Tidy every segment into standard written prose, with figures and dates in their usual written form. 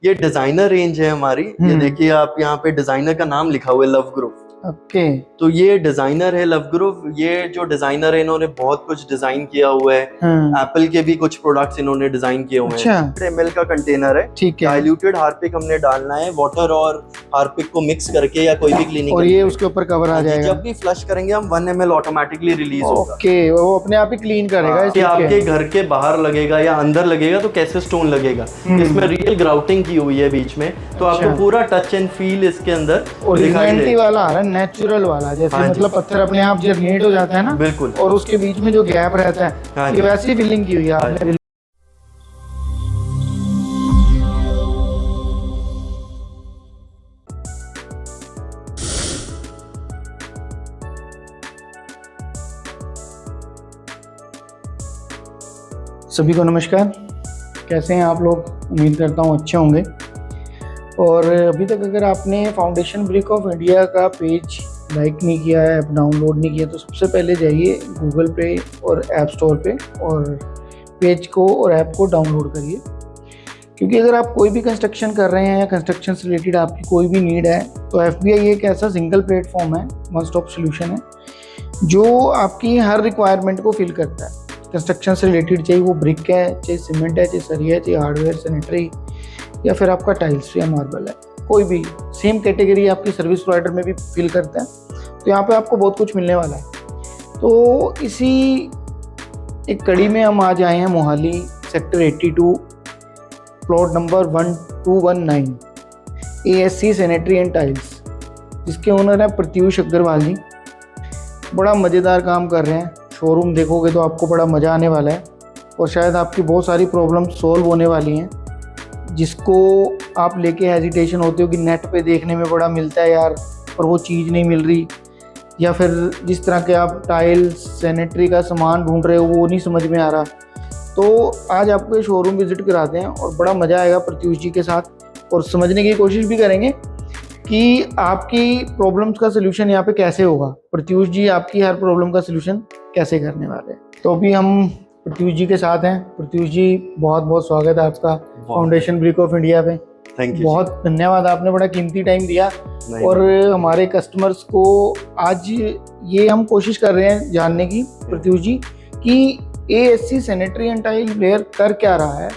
ये designer range है हमारी। ये देखिए आप यहाँ पे डिजाइनर का नाम लिखा हुआ है लव ग्रुव। ओके। तो ये डिजाइनर है लव ग्रुव। ये जो डिजाइनर है इन्होंने बहुत कुछ डिजाइन किया हुआ है। एप्पल के भी कुछ प्रोडक्ट्स इन्होंने डिजाइन किए हुए हैं। 100 ml का कंटेनर है। ठीक है। डाइल्यूटेड हार्पिक हमने डालना है, वाटर और हार्पिक को मिक्स करके या कोई भी क्लीनिंग, और ये उसके ऊपर कवर आ जाएगा। जब भी फ्लश करेंगे हम 1 ml ऑटोमेटिकली रिलीज होगा। ओके, वो अपने आप ही क्लीन करेगा। कि आपके घर के बाहर लगेगा या अंदर लगेगा तो कैसे स्टोन लगेगा। इसमें रियल ग्राउटिंग की हुई है बीच में, तो आपको पूरा टच एंड फील इसके अंदर ओरिजिनलिटी वाला आ रहा है, नेचुरल वाला, जैसे मतलब पत्थर अपने आप जर्मिनेट हो जाता है ना। बिल्कुल। और उसके बीच में जो गैप रहता है ये वैसी फिलिंग की हुई है आपने। सभी को नमस्कार, कैसे हैं आप लोग? उम्मीद करता हूँ अच्छे होंगे। और अभी तक अगर आपने फाउंडेशन ब्रिक ऑफ इंडिया का पेज लाइक नहीं किया है, ऐप डाउनलोड नहीं किया, तो सबसे पहले जाइए गूगल पे और ऐप स्टोर पे और पेज को और ऐप को डाउनलोड करिए। क्योंकि अगर आप कोई भी कंस्ट्रक्शन कर रहे हैं या कंस्ट्रक्शन से रिलेटेड आपकी कोई भी नीड है, तो FBI एक ऐसा सिंगल प्लेटफॉर्म है, वन स्टॉप सोल्यूशन है जो आपकी हर रिक्वायरमेंट को फिल करता है। कंस्ट्रक्शन से रिलेटेड, चाहे वो ब्रिक है, चाहे सीमेंट है, चाहे सरिया है, चाहे हार्डवेयर, सैनिटरी, या फिर आपका टाइल्स या मार्बल है, कोई भी सेम कैटेगरी आपकी सर्विस प्रोवाइडर में भी फिल करता है। तो यहाँ पे आपको बहुत कुछ मिलने वाला है। तो इसी एक कड़ी में हम आज आए हैं Mohali sector 82 plot number 1219 ASC sanitary and tiles, जिसके ओनर है प्रत्युष अग्रवाल जी। बड़ा मज़ेदार काम कर रहे हैं। शोरूम देखोगे तो आपको बड़ा मज़ा आने वाला है और शायद आपकी बहुत सारी प्रॉब्लम सॉल्व होने वाली हैं, जिसको आप लेके हेजिटेशन होते हो कि नेट पे देखने में बड़ा मिलता है यार, पर वो चीज़ नहीं मिल रही, या फिर जिस तरह के आप टाइल्स सैनिटरी का सामान ढूंढ रहे हो वो नहीं समझ में आ रहा। तो आज आपको ये शोरूम विज़िट कराते हैं और बड़ा मज़ा आएगा प्रत्युष जी के साथ, और समझने की कोशिश भी करेंगे कि आपकी प्रॉब्लम्स का सलूशन यहाँ पे कैसे होगा। प्रत्युष जी आपकी हर प्रॉब्लम का सलूशन कैसे करने वाले हैं। तो अभी हम प्रत्युष जी के साथ हैं। प्रत्युष जी, बहुत बहुत स्वागत है आपका फाउंडेशन ब्रिक ऑफ इंडिया पे। Thank you. बहुत धन्यवाद, आपने बड़ा कीमती टाइम दिया। और हमारे कस्टमर्स को आज ये हम कोशिश कर रहे हैं जानने की प्रत्युष जी कि ASC sanitary and tile ware कर क्या रहा है,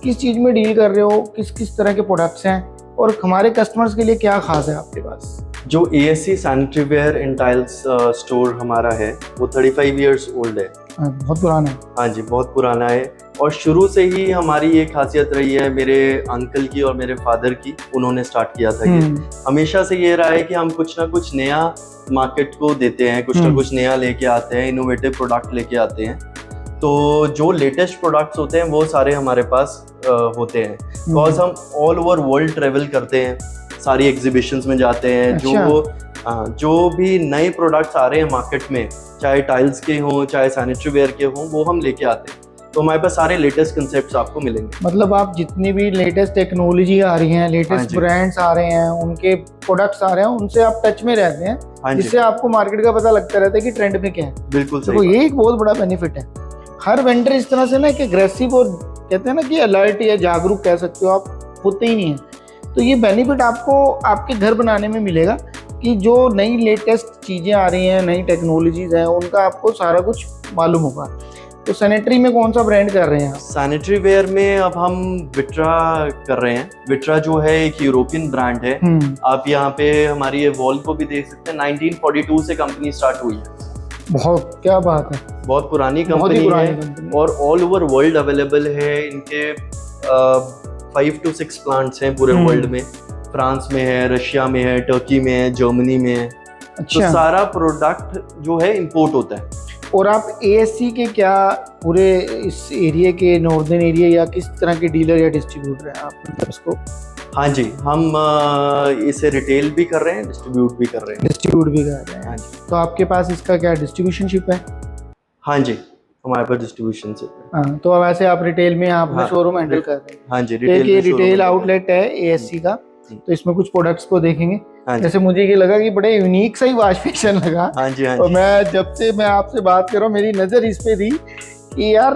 किस चीज़ में डील कर रहे हो, किस किस तरह के प्रोडक्ट्स हैं, और हमारे कस्टमर्स के लिए क्या खास है आपके पास। जो ASC sanitary ware and tiles store हमारा है वो 35 इयर्स ओल्ड है। बहुत पुराना है। हाँ जी, बहुत पुराना है। और शुरू से ही हमारी ये खासियत रही है, मेरे अंकल की और मेरे फादर की, उन्होंने स्टार्ट किया था। ये हमेशा से ये रहा है कि हम कुछ ना कुछ नया मार्केट को देते हैं, कुछ ना कुछ नया लेके आते हैं, इनोवेटिव प्रोडक्ट लेके आते हैं। तो जो लेटेस्ट प्रोडक्ट्स होते हैं वो सारे हमारे पास होते हैं, बिकॉज हम ऑल ओवर वर्ल्ड ट्रेवल करते हैं, सारी एग्जीबिशंस में जाते हैं। जो भी नए प्रोडक्ट्स आ रहे हैं मार्केट में, चाहे टाइल्स के हों चाहे सैनिटरी वेयर के हों, वो हम लेके आते हैं। तो हमारे पास सारे लेटेस्ट कंसेप्ट्स आपको मिलेंगे। मतलब आप जितनी भी लेटेस्ट टेक्नोलॉजी आ रही हैं, लेटेस्ट ब्रांड्स आ रहे हैं, उनके प्रोडक्ट्स आ रहे हैं, उनसे आप टच में रहते हैं, जिससे आपको मार्केट का पता लगता रहता है कि ट्रेंड में क्या है। बिल्कुल सही। तो ये एक बहुत बड़ा बेनिफिट है। हर वेंडर इस तरह से ना कि एग्रेसिव और कहते हैं ना कि अलर्ट या जागरूक कह सकते हो आप, होते ही नहीं है। तो ये बेनिफिट आपको आपके घर बनाने में मिलेगा कि जो नई लेटेस्ट चीज़ें आ रही हैं, नई टेक्नोलॉजीज हैं, उनका आपको सारा कुछ मालूम होगा। तो सैनिटरी में कौन सा ब्रांड कर रहे हैं आप? सैनिटरी वेयर में अब हम विट्रा कर रहे हैं। विट्रा जो है एक यूरोपियन ब्रांड है। आप यहाँ पे हमारी ये वॉल को भी देख सकते हैं। 1942 से कंपनी स्टार्ट हुई है। बहुत, क्या बात है, बहुत पुरानी कंपनी है और ऑल ओवर वर्ल्ड अवेलेबल है। इनके 5 to 6 प्लांट्स हैं पूरे वर्ल्ड में। फ्रांस में है, रशिया में है, टर्की में है, जर्मनी में है। तो सारा प्रोडक्ट जो है इंपोर्ट होता है। और आप ASC के क्या पूरे इस एरिया के नॉर्दर्न एरिया या किस तरह के डीलर या डिस्ट्रीब्यूटर हैं आप इसको? हाँ जी, हम इसे रिटेल भी कर रहे हैं, डिस्ट्रीब्यूट भी कर रहे हैं। डिस्ट्रीब्यूट भी कर रहे हैं। हाँ जी। तो आपके पास इसका क्या डिस्ट्रीब्यूशनशिप है? हाँ जी, हमारे पास डिस्ट्रीब्यूशनशिप है। हाँ, तो वैसे आप रिटेल में आप शोरूम हैंडल कर रहे हैं? हाँ जी, रिटेल आउटलेट है ASC का। तो इसमें कुछ प्रोडक्ट्स को देखेंगे। जैसे मुझे ये लगा कि बड़े यूनिक सा ही वॉश बेसिन लगा। हाँ जी, हाँ जी। और मैं जब से मैं आपसे बात कर रहा हूँ, मेरी नज़र इस पे थी कि यार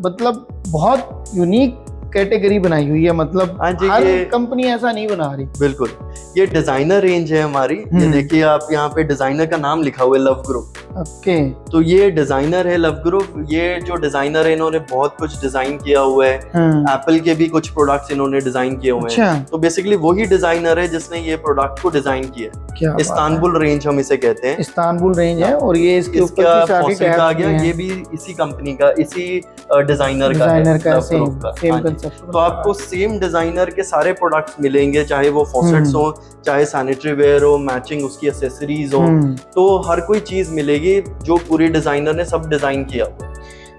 मतलब बहुत यूनिक कैटेगरी बनाई हुई है, मतलब हाँ जी, हर ये कंपनी ऐसा नहीं बना रही। बिल्कुल, ये डिजाइनर रेंज है हमारी। ये देखिए आप यहाँ पे डिजाइनर का नाम लिखा हुआ है लव ग्रुप। ओके, तो ये डिजाइनर है लव ग्रुप। ये जो डिजाइनर है इन्होंने बहुत कुछ डिजाइन किया हुआ है। एप्पल के भी कुछ प्रोडक्ट्स इन्होंने डिजाइन किए हुए हैं। अच्छा, तो बेसिकली वही डिजाइनर है जिसने ये प्रोडक्ट को डिजाइन किया। क्या इस्तांबुल रेंज हम इसे कहते हैं। इस्तांबुल रेंज है, और ये इसके ऊपर इसका की सारी फॉसिल टैब्स आ गया, भी हैं। ये भी इसी कंपनी का, इसी डिजाइनर का डिजाइनर का Love सेम Group का। सेम हाँ जी। कंसेप्ट। तो आपको सेम डिजाइनर के सारे प्रोडक्ट्स मिलेंगे, चाहे वो फॉसेट्स हो, चाहे सैनिटरी वेयर हो, मैचिंग उसकी एक्सेसरीज हो, तो हर कोई चीज मिलेगी जो पूरी डिजाइनर ने सब डिजाइन किया हुआ है।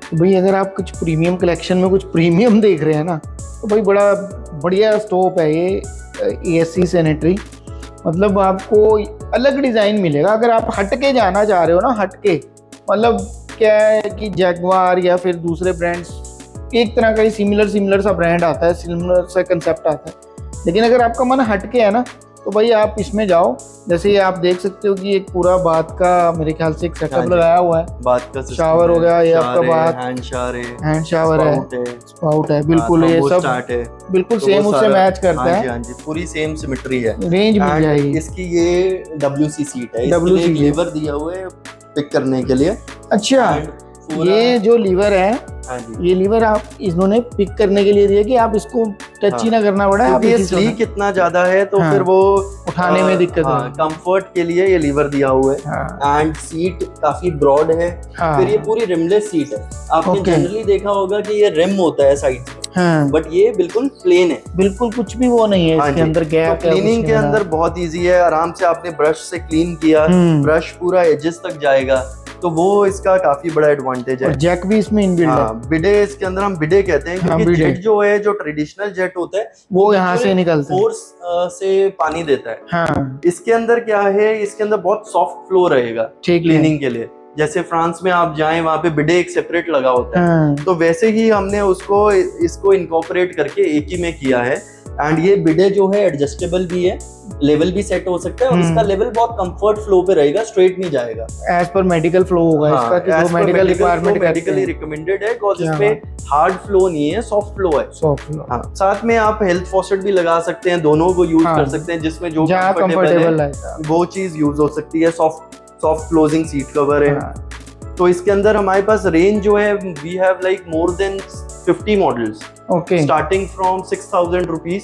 तो भाई अगर आप कुछ प्रीमियम कलेक्शन में कुछ प्रीमियम देख रहे हैं ना, तो भाई बड़ा बढ़िया स्टॉप है ये ASC सैनिटरी। मतलब आपको अलग डिज़ाइन मिलेगा अगर आप हट के जाना चाह रहे हो ना, हट के, मतलब क्या है कि जैगवार या फिर दूसरे ब्रांड्स एक तरह का ही सिमिलर सा ब्रांड आता है, सिमिलर सा कंसेप्ट आता है। लेकिन अगर आपका मन हट के है ना, तो भाई आप इसमें जाओ। जैसे ये आप देख सकते हो कि एक पूरा बात का मेरे ख्याल से एक सेटअप लगाया हुआ है। बात का शावर हो गया, ये आपका बात हैंड शावर है, स्पाउट है, बिल्कुल ये सब है, बिल्कुल तो सेम वो उससे मैच करता है। हाँ जी, पूरी सेम सिमेट्री है, रेंज मिल जाएगी। इसकी ये WC सीट है, इसके लिए एक लीवर दिया हुआ है पिक करने के लिए। अच्छा, ये जो लीवर है, हाँ जी, ये लीवर आप इन्होंने पिक करने के लिए दिया कि आप इसको टच ही ना करना पड़ा है। ये स्लीक कितना ज्यादा है तो फिर वो उठाने में दिक्कत है। कंफर्ट के लिए ये लीवर दिया हुआ है। एंड सीट काफी ब्रॉड है। फिर ये पूरी रिमलेस सीट है। आपने जनरली देखा होगा कि ये रिम होता है साइड पे, बट ये बिल्कुल प्लेन है, बिल्कुल कुछ भी वो नहीं है इसके अंदर गैप। क्लीनिंग के अंदर बहुत इजी है, आराम से आपने ब्रश से क्लीन किया, ब्रश पूरा एजेस तक जाएगा, तो वो इसका काफी बड़ा एडवांटेज है। जैक भी इसमें इनबिल्ट है। बिडे इसके अंदर हम बिडे कहते हैं, क्योंकि जेट जो है, जो ट्रेडिशनल जेट होता है, वो यहाँ से निकलता है, फोर्स से पानी देता है। हाँ। इसके अंदर क्या है, इसके अंदर बहुत सॉफ्ट फ्लो रहेगा क्लीनिंग के लिए। जैसे फ्रांस में आप जाएं, वहां पे बिडे एक सेपरेट लगा होता है, तो वैसे ही हमने इसको इनकॉर्पोरेट करके एक ही में किया है। एंड ये बिडे जो है एडजस्टेबल भी है, लेवल भी सेट हो सकता है, और इसका लेवल बहुत कंफर्ट फ्लो पे रहेगा, स्ट्रेट नहीं जाएगा। एज पर मेडिकल फ्लो होगा इसका, कि जो मेडिकल रिक्वायरमेंट मेडिकली रिकमेंडेड है, बिकॉज़ इसमें हार्ड फ्लो नहीं है, सॉफ्ट फ्लो है। Soft flow. हाँ, साथ में आप हेल्थ फॉसेट भी लगा सकते हैं, दोनों को यूज कर सकते हैं, जिसमें जो कंफर्टेबल है वो चीज यूज हो सकती है। सॉफ्ट क्लोजिंग सीट कवर है। तो इसके अंदर हमारे पास रेंज जो है, we have like more than 50 models, starting from 6,000 rupees,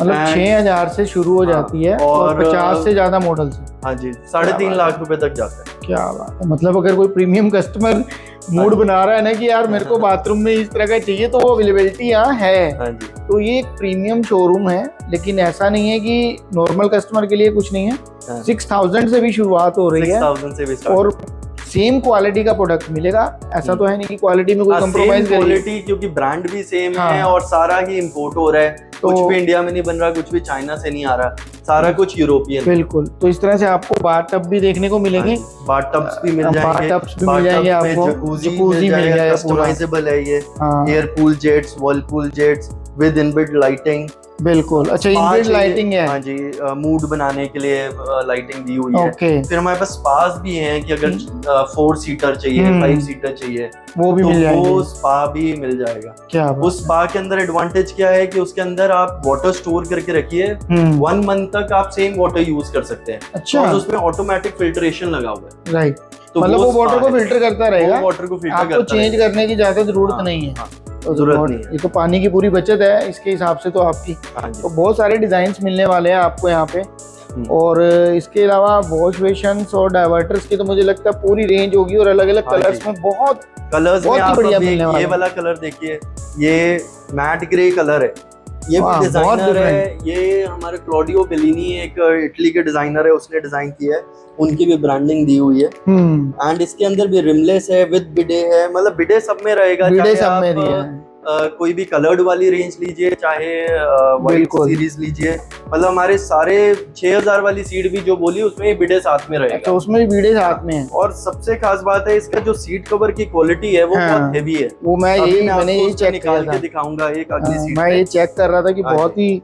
मतलब 6,000 से शुरू हो जाती है, और 50 से ज्यादा मॉडल्स है। हाँ जी, 3.5 लाख रुपए तक जाता है। क्या बात है। मतलब अगर कोई प्रीमियम कस्टमर मूड बना रहा है ना कि यार मेरे को बाथरूम में इस तरह का चाहिए, तो वो अवेलेबिलिटी यहाँ है। हाँ जी। तो ये एक प्रीमियम शोरूम है, लेकिन ऐसा नहीं है कि नॉर्मल कस्टमर के लिए कुछ नहीं है। 6,000 से भी शुरुआत हो रही है, 6,000 से भी और सेम क्वालिटी का प्रोडक्ट मिलेगा। ऐसा तो है नहीं कि क्वालिटी में कोई कंप्रोमाइज करें। क्वालिटी, क्योंकि ब्रांड भी सेम है, और सारा ही इंपोर्ट हो रहा है। कुछ भी इंडिया में नहीं बन रहा, कुछ भी चाइना से नहीं आ रहा, सारा कुछ यूरोपियन। बिल्कुल। तो इस तरह से आपको बाथ टब भी देखने को मिलेंगे, बाथ टब्स भी मिल जाएंगे, आपको जकूजी मिल जाएगा, कस्टमाइजेबल है ये, air pool jets, wall pool jets with inbuilt lighting. बिल्कुल। अच्छा, इनबिल्ट लाइटिंग है। हाँ जी, मूड बनाने के लिए लाइटिंग दी हुई है। फिर हमारे पास स्पास भी हैं कि अगर 4 सीटर चाहिए, 5 सीटर चाहिए, वो भी मिल जाएंगे, वो स्पा भी मिल जाएगा। क्या उस स्पा के अंदर एडवांटेज क्या है कि उसके अंदर आप वाटर स्टोर करके रखिए, 1 मंथ तक आप सेम वाटर यूज कर सकते हैं। अच्छा। तो उसमें ऑटोमेटिक फिल्ट्रेशन लगा हुआ है। राइट। तो मतलब वो वाटर को फिल्टर करता रहेगा, वाटर को फिल्टर आपको चेंज करने की ज्यादा जरूरत नहीं है। जरूरत नहीं है। ये तो पानी की पूरी बचत है इसके हिसाब से तो आपकी। तो बहुत सारे डिजाइन मिलने वाले हैं आपको यहाँ पे, और इसके अलावा वॉश बेशंस और डाइवर्टर्स की तो मुझे लगता है पूरी रेंज होगी, और अलग अलग कलर्स में बहुत बढ़िया मिलने वाला है। ये वाला कलर देखिए, ये मैट ग्रे कलर है, ये भी डिजाइनर है। ये हमारे क्लॉडियो बेलिनी, एक इटली के डिजाइनर है, उसने डिजाइन किया है, उनकी भी ब्रांडिंग दी हुई है। एंड इसके अंदर भी रिमलेस है, विद बिडे है, मतलब बिडे सब में रहेगा। बिडे सब में दिया है। कोई भी कलर्ड वाली रेंज लीजिए, चाहे वाइट सीरीज लीजिए, मतलब हमारे सारे 6,000 वाली सीट भी जो बोली, उसमें बिडे साथ में रहेगा। अच्छा, उसमें भी बिडे साथ में है। और सबसे खास बात है, इसका जो सीट कवर की क्वालिटी है वो बहुत हेवी है। वो मैंने यही चेक निकाल के दिखाऊंगा एक अगली सीट। मैं ये चेक कर रहा था कि बहुत ही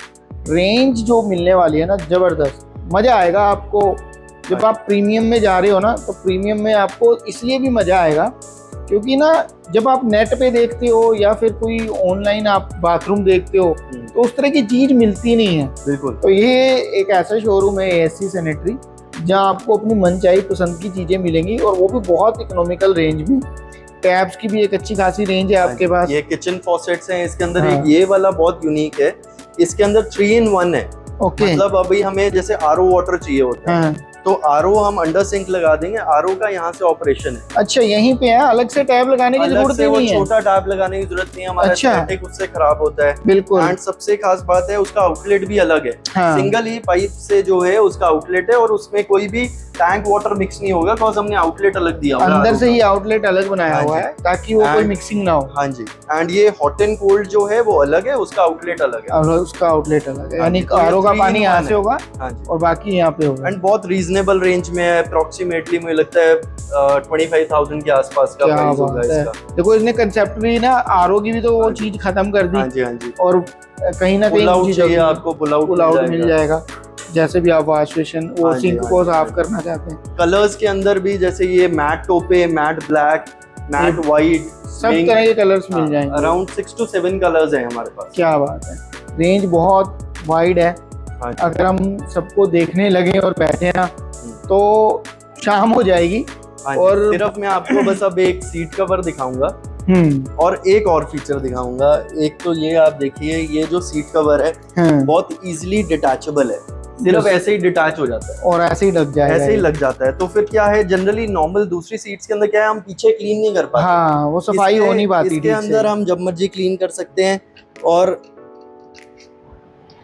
रेंज जो मिलने वाली है ना, जबरदस्त। मजा आएगा आपको जब आप प्रीमियम में जा रहे हो ना, तो प्रीमियम में आपको इसलिए भी मजा आएगा क्योंकि ना जब आप नेट पे देखते हो या फिर कोई ऑनलाइन आप बाथरूम देखते हो तो उस तरह की चीज मिलती नहीं है। बिल्कुल। तो ये एक ऐसा शोरूम है ASC सैनिटरी जहाँ आपको अपनी मनचाही पसंद की चीजें मिलेंगी और वो भी बहुत इकोनॉमिकल रेंज में। टैब्स की भी एक अच्छी खासी रेंज है आपके पास। ये किचन फॉसेट्स हैं, इसके अंदर हाँ। एक ये वाला बहुत यूनिक है, इसके अंदर 3 in 1 है। ओके। मतलब अभी हमें जैसे RO वाटर चाहिए होता है, हाँ। तो RO हम अंडर सिंक लगा देंगे, RO का यहाँ से ऑपरेशन है। अच्छा, यहीं पे है, अलग से टैब लगाने की अलग जरूरत से ही वो नहीं है। छोटा टैप लगाने की जरूरत नहीं है, हमारा अच्छा। एस्थेटिक उससे खराब होता है। बिल्कुल। एंड सबसे खास बात है उसका आउटलेट भी अलग है। हाँ। सिंगल ही पाइप से जो है उसका आउटलेट है और उसमें कोई भी टैंक वाटर मिक्स नहीं होगा, बिकॉज हमने आउटलेट अलग दिया हुआ है। अंदर से ही आउटलेट अलग बनाया हाँ हुआ जी। है ताकि वो कोई And- मिक्सिंग ना हो। हाँ जी। एंड ये हॉट एंड कोल्ड जो है वो अलग है, उसका आउटलेट अलग है। और उसका आउटलेट अलग है, हाँ यानी जी, तो ये RO का 3 in पानी यहाँ 1 से होगा हाँ जी। और बाकी यहाँ पे होगा। एंड बहुत रीजनेबल रेंज में है, अप्रोक्सीमेटली मुझे लगता है 25,000 के आसपास का क्या प्राइस होगा बात है। इसका। देखो इसने कंसेप्ट भी ना RO की भी तो वो हाँ जी। चीज खत्म कर दी हाँ जी, हाँ जी। और कहीं ना पुल कहीं आउट चीज चाहिए आपको, पुल पुल आउट आउट मिल जाएगा। जैसे भी आप वॉश बेसिन वो हाँ जी, सिंक हाँ को जी, साफ हाँ जी। करना चाहते हैं, कलर्स के अंदर भी जैसे ये matte taupe, matte black, matte white, सब तरह के कलर्स मिल जाएंगे। अराउंड 6 to 7 कलर्स हैं हमारे पास। क्या बात है, रेंज बहुत वाइड है। हाँ जी। अगर हम सबको देखने लगे और बैठे ना तो शाम हो जाएगी। हाँ और- जी। सिर्फ मैं आपको बस अब एक सीट कवर दिखाऊंगा और एक और फीचर दिखाऊंगा। एक तो ये आप देखिए, ये जो सीट कवर है बहुत इजीली डिटैचेबल है, सिर्फ ऐसे ही डिटैच हो जाता है और ऐसे ही लग जाएगा। ऐसे ही लग जाता है। तो फिर क्या है, जनरली नॉर्मल दूसरी सीट्स के अंदर क्या है, हम पीछे क्लीन नहीं कर पाते। हाँ, वो सफाई हो नहीं पाती इसके अंदर हम जब मर्जी क्लीन कर सकते हैं और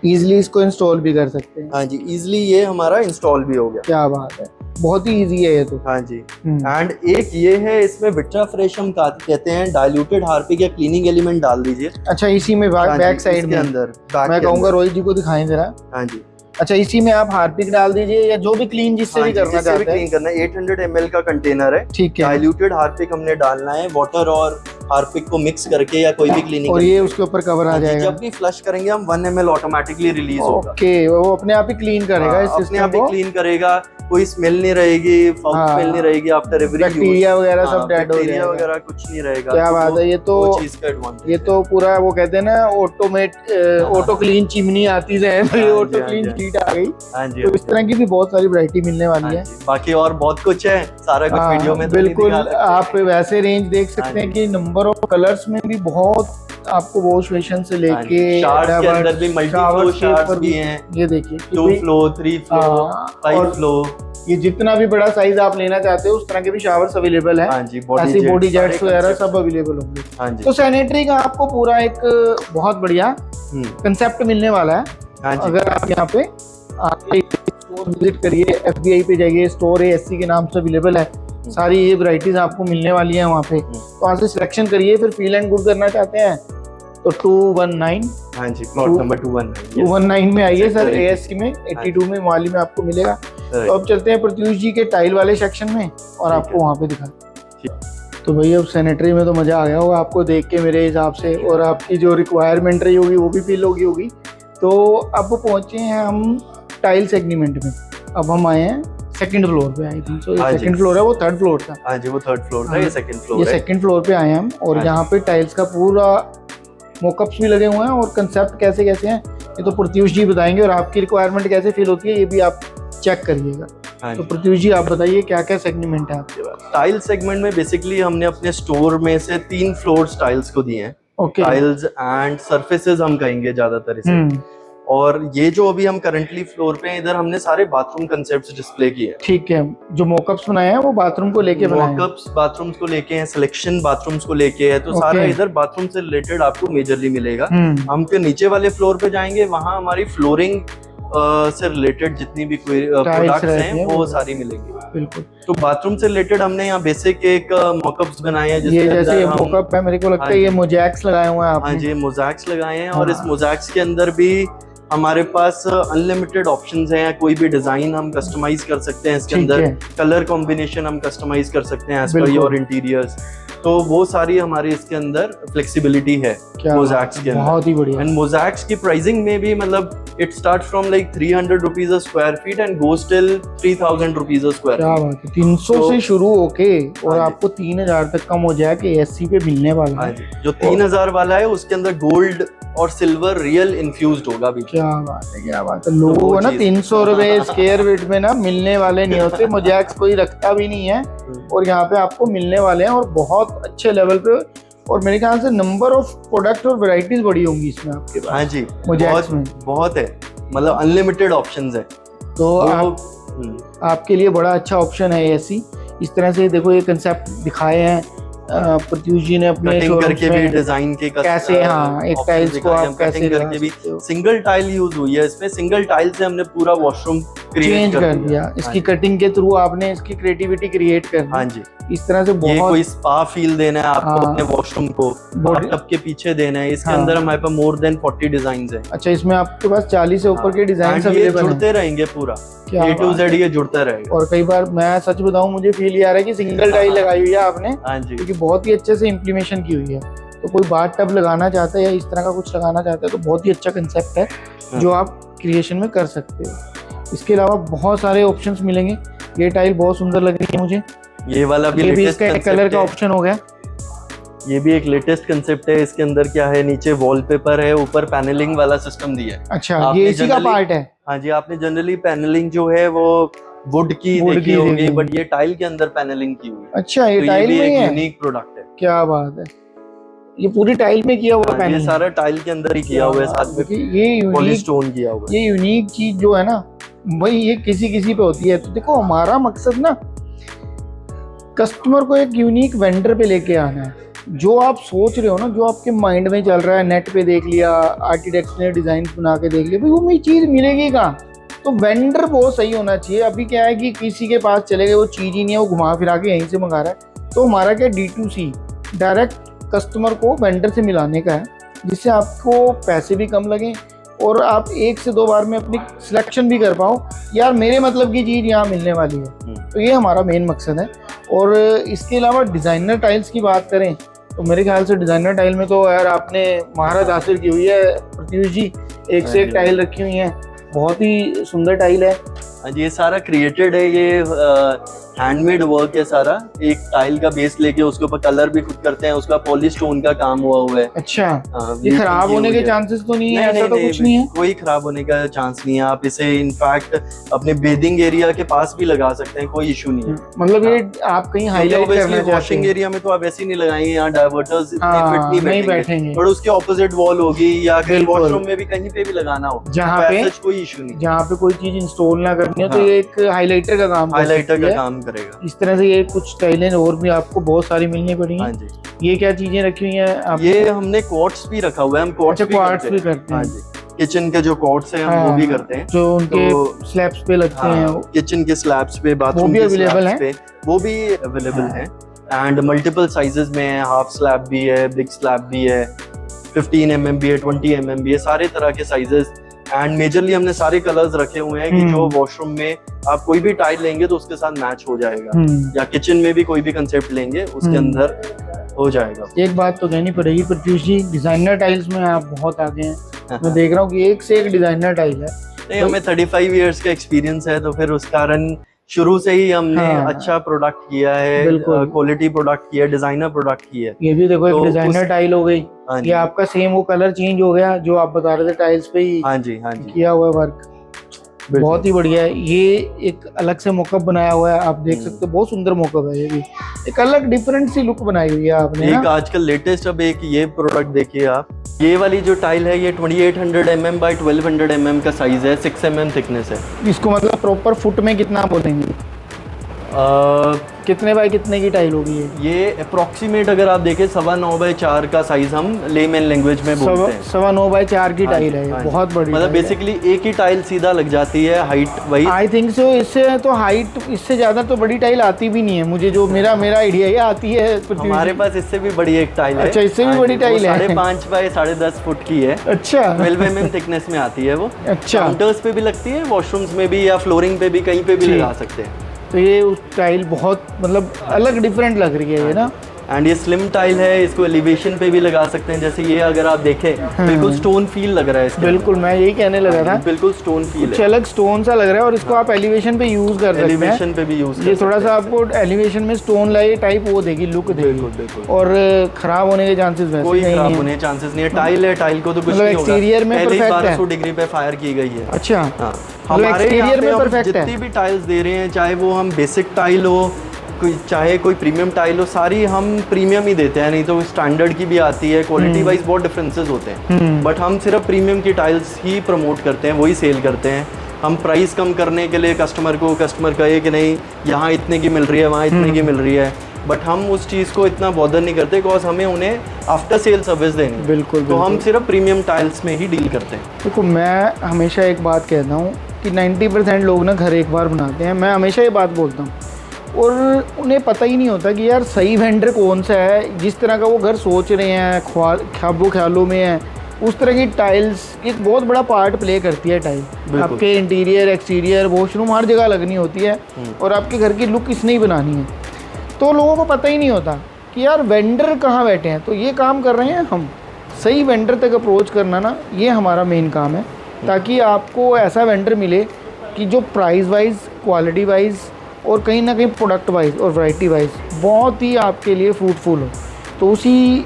इजीली इसको इंस्टॉल भी कर सकते हैं। हाँ जी, इजीली ये हमारा इंस्टॉल भी हो गया। क्या बात है, बहुत ही इजी है ये तो। हाँ जी। एंड एक ये है, इसमें विट्रा फ्रेश हम कहते हैं, डाइल्यूटेड हार्पिक या क्लीनिंग एलिमेंट डाल दीजिए। अच्छा, इसी में हाँ जी, बैक साइड इसके में अंदर back मैं के कहूंगा अंदर। रोहित जी को दिखाएं जरा। हाँ जी। अच्छा, इसी में आप हार्पिक डाल दीजिए या जो भी क्लीन जिससे हाँ भी जी, करना जिससे भी चाहते हैं। क्लीन करना है। 800 ml का कंटेनर है, ठीक है। डाइल्यूटेड हार्पिक हमने डालना है, वाटर और हार्पिक को मिक्स करके या कोई भी क्लीनिंग। और ये उसके ऊपर कवर आ जाएगा। जब भी फ्लश करेंगे हम 1 ml ऑटोमेटिकली रिलीज होगा। ओके, वो अपने आप ही क्लीन करेगा हाँ, इस अपने सिस्टम आप ही को। क्लीन करेगा, कोई स्मेल नहीं रहेगी, फाउल हाँ, स्मेल नहीं रहेगी आफ्टर एवरी यूज। बैक्टीरिया वगैरह सब डेड हो बैक्टीरिया जाएगा। वगैरह कुछ नहीं रहेगा। क्या तो बात है, ये तो वो चीज का एडवांटेज। ये तो पूरा वो कहते हैं ना ऑटो क्लीन चिमनी आती है, तो ये हाँ जी, ऑटो हाँ क्लीन जी। शीट आ गई। हाँ जी। तो इस तरह की भी बहुत सारी वैरायटी मिलने वाली हाँ है। जी। बाकी और बहुत कुछ है, सारा कुछ हाँ, वीडियो में तो नहीं बिल्कुल। दिखा सकते। आप वैसे रेंज देख सकते हैं कि नंबर ऑफ कलर्स में भी बहुत आपको वॉश बेसिन से लेके शार्ट्स के अंदर भी मल्टी फ्लो शार्ट्स भी हैं। ये देखिए 2 फ्लो, 3 फ्लो, 5 फ्लो। ये जितना भी बड़ा साइज आप लेना चाहते हो उस तरह के भी शावर्स अवेलेबल है। हाँ जी, ऐसी बॉडी जेट्स जेट्स वगैरह सब अवेलेबल होंगे। हाँ जी। तो सैनिटरी का आपको पूरा एक बहुत बढ़िया कंसेप्ट मिलने वाला है। हाँ जी। अगर आप यहाँ पे आके स्टोर विजिट करिए, FBI पे जाइए, स्टोर ASC के नाम से अवेलेबल है। सारी ये वैरायटीज आपको मिलने वाली हैं वहाँ पे। तो वहाँ से सिलेक्शन करिए। फिर फील एंड गुड करना चाहते हैं तो 219 हाँ जी, प्लॉट नंबर 219। 219 में आइए सर, Sector ASC में 82 में मोहाली में आपको मिलेगा। Right. तो अब चलते हैं प्रत्युष जी के टाइल वाले सेक्शन में और आपको वहाँ पे दिखा। तो भाई अब सैनिटरी में तो मज़ा आ गया होगा आपको देख के मेरे हिसाब से, और आपकी जो रिक्वायरमेंट रही होगी वो भी फील होगी। तो अब पहुँचे हैं हम टाइल सेगमेंट में। अब हम आए हैं सेकंड फ्लोर पे। आई थिंक सो ये हाँ जी। सेकंड फ्लोर है, वो थर्ड फ्लोर था। हाँ जी, वो 3rd फ्लोर था, ये 2nd ये फ्लोर है। सेकंड फ्लोर पे आए हैं हम, और हाँ यहाँ पे टाइल्स का पूरा मोकअप्स भी लगे हुए हैं और कंसेप्ट कैसे कैसे हैं ये तो प्रत्युष जी बताएंगे, और आपकी रिक्वायरमेंट कैसे फील होती है ये भी आप चेक करिएगा। हाँ तो जी। प्रत्युष जी आप बताइए क्या क्या सेगमेंट है आपके पास। टाइल सेगमेंट में बेसिकली हमने अपने स्टोर में से 3 फ्लोर्स टाइल्स को दिए हैं। ओके। टाइल्स एंड सरफेसेस हम कहेंगे ज्यादातर इसे। और ये जो अभी हम करंटली फ्लोर पे हैं, इधर हमने सारे बाथरूम कंसेप्ट्स डिस्प्ले किए हैं। ठीक है, जो मोकअप्स बनाए हैं वो बाथरूम को लेके बनाए हैं। मॉकअप्स बाथरूम्स को लेके हैं, सिलेक्शन बाथरूम्स को लेके है, तो सारा इधर बाथरूम से रिलेटेड आपको मेजरली मिलेगा। हम फिर नीचे वाले फ्लोर पे जाएंगे, वहाँ हमारी फ्लोरिंग से रिलेटेड जितनी भी प्रोडक्ट्स हैं वो सारी मिलेंगी। बिल्कुल। तो बाथरूम से रिलेटेड हमने यहाँ बेसिक एक मॉकअप्स बनाए हैं, ये जैसे ये मॉकअप है, मेरे को लगता है ये मोजैक्स लगाए हुए हैं आपने। हाँ जी, मोजैक्स लगाए हैं। और इस मोजैक्स के अंदर भी हमारे पास अनलिमिटेड ऑप्शंस हैं। कोई भी डिजाइन हम कस्टमाइज कर सकते हैं इसके अंदर, कलर कॉम्बिनेशन हम कस्टमाइज कर सकते हैं एज पर योर इंटीरियर्स। तो वो सारी हमारी इसके अंदर फ्लेक्सिबिलिटी है क्या मोज़ैक्स के अंदर। बहुत ही बढ़िया। एंड मोज़ैक्स की प्राइसिंग में भी मतलब it start from like 300 rupees a square feet and goes till 3000 rupees a square क्या फीट। बात है, 300 से शुरू होके और हाँ जी। आपको 3000 तक का मोज़ैक एएससी पे मिलने वाला हाँ है। जी, जो 3000 वाला है उसके अंदर गोल्ड और सिल्वर रियल इन्फ्यूज्ड होगा भी। क्या बात है, क्या बात है। लोगों को वो ना चीज़। 300 रुपए स्क्वायर फीट में ना मिलने वाले नहीं होते, मोज़ैक्स कोई रखता भी नहीं है और यहाँ पे आपको मिलने वाले हैं और बहुत अच्छे लेवल पे। और मेरे ख्याल से नंबर ऑफ प्रोडक्ट और वैरायटीज बड़ी होंगी इसमें आपके पास। हाँ जी, मोज़ैक्स में बहुत है, मतलब अनलिमिटेड ऑप्शंस है। तो हम्म, आपके लिए बड़ा अच्छा ऑप्शन है एएससी। इस तरह से देखो ये कंसेप्ट दिखाए हैं प्रत्युष जी ने अपने कटिंग शोरूम करके भी में डिजाइन के कैसे, हाँ, एक टाइल्स को आप कैसे कटिंग लगा करके भी सकते हो। सिंगल टाइल यूज हुई है इसमें। सिंगल टाइल से हमने पूरा वॉशरूम चेंज कर दिया इसकी कटिंग के थ्रू, आपने इसकी क्रिएटिविटी क्रिएट कर दी। हाँ जी, इस तरह से ये बहुत कोई स्पा फील देना है आपको हाँ। अपने वॉशरूम को, टब के पीछे देना है। इसके हाँ। अंदर हमारे पास मोर देन 40 डिजाइन है। अच्छा, इसमें आपके पास 40 से ऊपर के डिजाइन And ये अवेलेबल हैं। जुड़ते रहेंगे पूरा, क्या A to बात Z है। ये जुड़ता रहेगा। और कई बार मैं सच बताऊं, मुझे फील ये आ रहा है कि सिंगल टाइल लगाई हुई है आपने, हाँ जी, क्योंकि बहुत ही अच्छे से इम्प्लीमेशन की हुई है। तो कोई बाथ टब लगाना चाहता है या इस तरह का कुछ लगाना चाहता है तो बहुत ही अच्छा कंसेप्ट है जो आप क्रिएशन में कर सकते हो। इसके अलावा बहुत सारे ऑप्शंस मिलेंगे। ये टाइल बहुत सुंदर लग रही है मुझे। ये वाला भी ये भी लेटेस्ट इसका कलर का ऑप्शन हो गया। ये भी एक लेटेस्ट कंसेप्ट है। इसके अंदर क्या है, नीचे वॉलपेपर है, ऊपर पैनलिंग वाला सिस्टम दिया है। अच्छा, आपने ये इसी का generally- पार्ट है। हाँ जी, आपने जनरली पैनलिंग जो है वो वुड की Wood देखी की होगी, देखी बट ये टाइल के अंदर पैनलिंग की हुई है। अच्छा, ये तो टाइल भी में ही एक है। यूनिक प्रोडक्ट है। क्या बात है, ये पूरी टाइल में किया हुआ हाँ, ये पैनल। सारा टाइल के अंदर ही किया हुआ है, साथ में ये यूनिक, पॉलीस्टोन किया हुआ है। ये यूनिक चीज जो है ना भाई, ये किसी किसी पे होती है। तो देखो हमारा मकसद ना कस्टमर को एक यूनिक वेंडर पे लेके आना है। जो आप सोच रहे हो ना, जो आपके माइंड में चल रहा है, नेट पे देख लिया, आर्किटेक्ट ने डिजाइन बना के देख लिया, भाई वो मेरी चीज मिलेगी कहाँ? तो वेंडर बहुत सही होना चाहिए। अभी क्या है कि किसी के पास चले गए, वो चीज ही नहीं है, वो घुमा फिरा के यहीं से मंगा रहा है। तो हमारा क्या D2C, डायरेक्ट कस्टमर को वेंडर से मिलाने का है, जिससे आपको पैसे भी कम लगें और आप 1 से 2 बार में अपनी सिलेक्शन भी कर पाओ, यार मेरे मतलब की चीज़ यहाँ मिलने वाली है। तो ये हमारा मेन मकसद है। और इसके अलावा डिज़ाइनर टाइल्स की बात करें तो मेरे ख्याल से डिज़ाइनर टाइल में तो यार आपने महारत हासिल की हुई है प्रत्युष जी। एक से एक टाइल रखी हुई हैं, बहुत ही सुंदर टाइल है। हाँ जी, ये सारा क्रिएटेड है, ये हैंडमेड वर्क है सारा। एक टाइल का बेस लेके उसके ऊपर कलर भी खुद करते हैं, उसका पॉलीस्टोन का काम हुआ है। अच्छा, हाँ, ये खराब की होने हुई के है। चांसेस तो नहीं है? नहीं, ऐसा तो कुछ नहीं है? कोई खराब होने का चांस नहीं है। आप इसे इनफैक्ट अपने बेदिंग एरिया के पास भी लगा सकते हैं, कोई इशू नहीं है। मतलब ये आप कहीं हाईलाइट करना चाहते वॉशिंग हैं। एरिया में तो आप ऐसे ही नहीं लगाएंगे, यहाँ डाइवर्टर्स इतने हाँ, फिट नहीं नहीं बैठेंगे। बैठेंगे, बट उसके ऑपोजिट वॉल होगी या कहीं बिल्कुल। वॉशरूम में भी कहीं पे भी लगाना हो, जहाँ तो पे ऐसा कोई इशू नहीं, जहाँ पे कोई चीज इंस्टॉल ना करनी हो तो हाँ। ये एक हाइलाइटर का काम कर हाइलाइटर सकती का है। काम करेगा। इस तरह से ये कुछ टाइलें और भी आपको बहुत सारी मिलनी पड़ेंगी। हाँ जी, ये क्या चीजें रखी हुई हैं आप? ये हमने क्वार्ट्स भी रखा हुआ है, हम क्वार्ट्स अच्छा, क्वार्ट्स भी करते हाँ हैं। जी, किचन के जो क्वार्ट्स हैं हम वो भी करते हैं, जो उनके तो स्लैब्स पे लगते हैं। किचन के स्लैब्स पे, बाथरूम भी के available स्लैब्स पे वो भी अवेलेबल हाँ। हैं। एंड मल्टीपल साइजेस में है, हाफ स्लैब भी है, बिग स्लैब भी है, 15 mm भी है, 20 mm भी है, सारे तरह के साइजेस। एंड मेजरली हमने सारे कलर्स रखे हुए हैं कि जो वॉशरूम में आप कोई भी टाइल लेंगे तो उसके साथ मैच हो जाएगा, या किचन में भी कोई भी कंसेप्ट लेंगे उसके अंदर हो जाएगा। एक बात तो कहनी पड़ेगी प्रत्युष जी, डिजाइनर टाइल्स में आप बहुत आगे हैं। मैं देख रहा हूँ कि एक से एक डिजाइनर टाइल है। नहीं, हमें 35 इयर्स का एक्सपीरियंस है, तो फिर उस कारण शुरू से ही हमने हाँ। अच्छा प्रोडक्ट किया है, बिल्कुल। क्वालिटी प्रोडक्ट किया, डिजाइनर प्रोडक्ट किया है। ये भी देखो, एक तो डिजाइनर टाइल हो गई। हाँ जी, ये आपका सेम वो कलर चेंज हो गया जो आप बता रहे थे, टाइल्स पे ही हाँ जी, हाँ जी, किया हुआ है वर्क। बहुत ही बढ़िया है। ये एक अलग से मॉकअप बनाया हुआ है, आप देख सकते हो, बहुत सुंदर मॉकअप है। ये भी एक अलग डिफरेंट सी लुक बनाई हुई है आपने एक ना। आजकल लेटेस्ट अब एक ये प्रोडक्ट देखिए आप, ये वाली जो टाइल है ये 2800 mm बाय 1200 mm का साइज है, 6 mm थिकनेस है। इसको मतलब प्रॉपर फुट में कितना बोलेंगे? कितने बाय कितने की टाइल होगी ये अप्रोक्सीमेट अगर आप देखें 9.25 बाय 4 का साइज हम लेमैन लैंग्वेज में बोलते हैं। 9.25 बाय 4 की हाँ टाइल जी, है ये, हाँ जी। बहुत बड़ी मतलब टाइल है। बेसिकली एक ही टाइल सीधा लग जाती है, हाइट वही। I think so. इससे तो हाइट, इससे ज्यादा तो बड़ी टाइल आती भी नहीं है मुझे, जो मेरा आइडिया ये आती है। हमारे पास इससे भी बड़ी एक टाइल है। अच्छा, इससे भी हाँ बड़ी जी, टाइल है। 5.5 बाय 10.5 फुट की है। अच्छा, 12 mm थिकनेस में आती है वो। अच्छा। काउंटर्स पे भी लगती है, वॉशरूम्स में भी या फ्लोरिंग पे भी, कहीं पे भी जी। लगा सकते हैं। तो ये उस टाइल बहुत मतलब अलग डिफरेंट लग रही है ये ना। एंड ये स्लिम टाइल है, इसको एलिवेशन पे भी लगा सकते हैं। जैसे ये अगर आप देखें बिल्कुल स्टोन फील लग रहा है इसके। बिल्कुल, मैं यही कहने लगा था, बिल्कुल स्टोन फील कुछ है, अलग स्टोन सा लग रहा है और इसको आप एलिवेशन पे यूज कर सकते हैं। एलिवेशन पे भी यूज ये थोड़ा सा आपको एलिवेशन में स्टोन लाई टाइप वो देगी, लुक देगी। बिल्कुल बिल्कुल। और खराब होने के चांसेस वैसे कोई नहीं खराब है। होने के चांसेस नहीं है। टाइल है, टाइल को तो कुछ मतलब नहीं होगा। एक्सटीरियर में पहले ही perfect है। 1200 डिग्री पे फायर की गई है। अच्छा, हाँ, मतलब हमारे exterior यहाँ पे में हम perfect है। जितनी भी टाइल्स दे रहे हैं, चाहे वो हम बेसिक टाइल हो, चाहे कोई प्रीमियम टाइल हो, सारी हम प्रीमियम ही देते हैं। नहीं तो स्टैंडर्ड की भी आती है, क्वालिटी वाइज बहुत डिफरेंसेस होते हैं। बट हम सिर्फ प्रीमियम की टाइल्स ही प्रमोट करते हैं, वही सेल करते हैं। हम प्राइस कम करने के लिए कस्टमर कहे कि नहीं यहाँ इतने की मिल रही है, वहाँ इतने की मिल रही है, बट हम उस चीज़ को इतना बॉदर नहीं करते, बिकॉज हमें उन्हें आफ्टर सेल सर्विस देनी है। बिल्कुल, तो हम सिर्फ प्रीमियम टाइल्स में ही डील करते हैं। देखो, मैं हमेशा एक बात कहता हूँ कि 90% लोग ना घर एक बार बनाते हैं। मैं हमेशा ये बात बोलता हूँ, और उन्हें पता ही नहीं होता कि यार सही वेंडर कौन सा है। जिस तरह का वो घर सोच रहे हैं, ख्वाबों ख्यालों में है, उस तरह की टाइल्स एक बहुत बड़ा पार्ट प्ले करती है। टाइल आपके इंटीरियर, एक्सटीरियर, वॉशरूम हर जगह लगनी होती है, और आपके घर की लुक किसने ही बनानी है। तो लोगों को पता ही नहीं होता कि यार वेंडर कहाँ बैठे हैं। तो ये काम कर रहे हैं हम, सही वेंडर तक अप्रोच करना ना, ये हमारा मेन काम है, ताकि आपको ऐसा वेंडर मिले कि जो प्राइस वाइज, क्वालिटी वाइज और कहीं ना कहीं प्रोडक्ट वाइज और वैरायटी वाइज बहुत ही आपके लिए फ्रूटफुल हो। तो उसी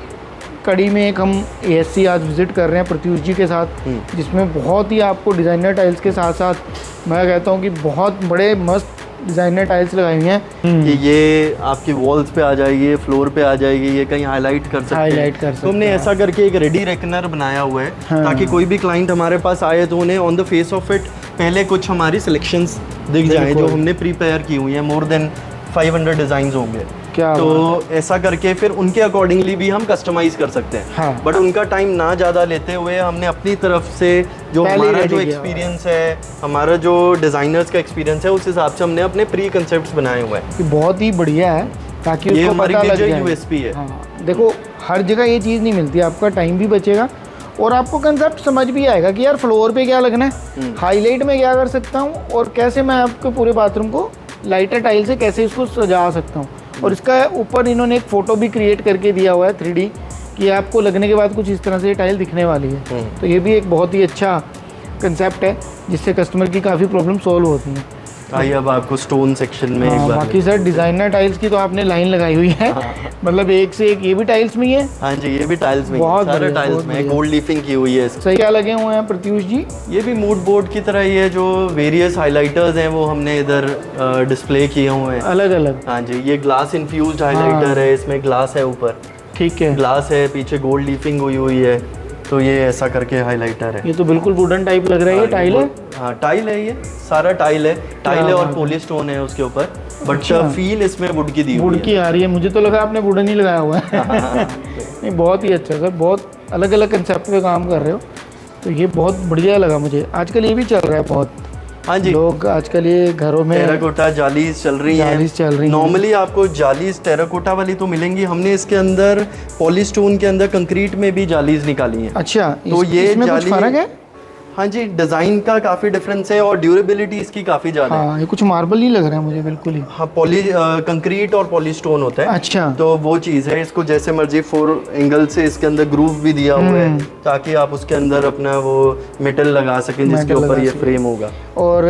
कड़ी में एक हम ASC आज विज़िट कर रहे हैं प्रत्युष जी के साथ, जिसमें बहुत ही आपको डिज़ाइनर टाइल्स के साथ साथ मैं कहता हूँ कि बहुत बड़े मस्त डिज़ाइनर टाइल्स लगाई हुई हैं कि ये आपकी वॉल्स पे आ जाएगी, फ्लोर पे आ जाएगी, ये कहीं हाईलाइट कर सकते हैं। तो हमने ऐसा करके एक रेडी रेकनर बनाया हुआ है, ताकि कोई भी क्लाइंट हमारे पास आए तो उन्हें on the face of it पहले कुछ हमारी सिलेक्शंस दिख जाए, जो हमने प्रिपेयर की हुई है। मोर देन 500 डिज़ाइन होंगे। तो ऐसा करके फिर उनके अकॉर्डिंगली भी हम कस्टमाइज़ कर सकते हैं। हाँ। बट उनका टाइम ना ज़्यादा लेते हुए हमने अपनी तरफ से जो हमारा जो एक्सपीरियंस है, हमारा जो डिज़ाइनर्स का एक्सपीरियंस है, उस हिसाब से हमने अपने प्री कंसेप्ट्स बनाए हुए हैं। बहुत ही बढ़िया है, ताकि ये उसको हमारी पता लग मेजर जाए। यूएसपी है। हाँ, देखो हर जगह ये चीज़ नहीं मिलती, आपका टाइम भी बचेगा और आपको कंसेप्ट समझ भी आएगा कि यार फ्लोर पे क्या लगना है, हाईलाइट में क्या कर सकता हूँ, और कैसे मैं आपके पूरे बाथरूम को लाइटर टाइल से कैसे इसको सजा सकता हूँ। और इसका ऊपर इन्होंने एक फ़ोटो भी क्रिएट करके दिया हुआ है 3D, कि आपको लगने के बाद कुछ इस तरह से ये टाइल दिखने वाली है। तो ये भी एक बहुत ही अच्छा कंसेप्ट है, जिससे कस्टमर की काफ़ी प्रॉब्लम सॉल्व होती हैं। आइए अब आपको स्टोन सेक्शन में एक बार बाकी सर डिज़ाइनर टाइल्स की तो आपने लाइन लगाई हुई है। मतलब एक से एक, ये भी टाइल्स में ही है। हाँ जी, ये भी टाइल्स में, बहुत सारे बढ़िया, टाइल्स बहुत में बढ़िया। गोल्ड लीफिंग की हुई है। सही क्या लगे हुए हैं प्रत्युष जी? ये भी मूड बोर्ड की तरह ही है, जो वेरियस हाइलाइटर्स हैं वो हमने इधर डिस्प्ले किए हुए हैं अलग अलग। हाँ जी, ये ग्लास इन्फ्यूज्ड हाइलाइटर है, इसमें ग्लास है, ऊपर ठीक है, ग्लास है, पीछे गोल्ड लीफिंग हुई हुई है। तो ये ऐसा करके हाइलाइटर है। ये तो बिल्कुल वुडन टाइप लग रहा है। ये टाइल है? हाँ टाइल है, ये सारा टाइल है। टाइल है और पॉली स्टोन है उसके ऊपर, बट फील इसमें वुड की दी हुई है। वुड की आ रही है, मुझे तो लगा आपने वुडन ही लगाया हुआ है। नहीं, बहुत ही अच्छा सर, बहुत अलग अलग कंसेप्ट पे काम कर रहे हो, तो ये बहुत बढ़िया लगा मुझे। आजकल ये भी चल रहा है बहुत। हाँ जी, लोग आजकल ये घरों में टेराकोटा जालीज चल रही हैं। जालीज चल रही हैं। नॉर्मली आपको जालीज टेराकोटा वाली तो मिलेंगी, हमने इसके अंदर पॉलीस्टोन के अंदर कंक्रीट में भी जालीज निकाली हैं। अच्छा, तो ये इसमें कुछ फर्क है? हाँ जी, डिज़ाइन का काफ़ी डिफरेंस है और ड्यूरेबिलिटी इसकी काफ़ी ज़्यादा है। हाँ, ये कुछ मार्बल ही लग रहा है मुझे बिल्कुल ही। हाँ, कंक्रीट और पॉलीस्टोन होता है। अच्छा, तो वो चीज़ है, इसको जैसे मर्जी 4 एंगल से इसके अंदर ग्रूव भी दिया हुआ है, ताकि आप उसके अंदर अपना वो मेटल लगा सकें जिसके ऊपर ये फ्रेम होगा। और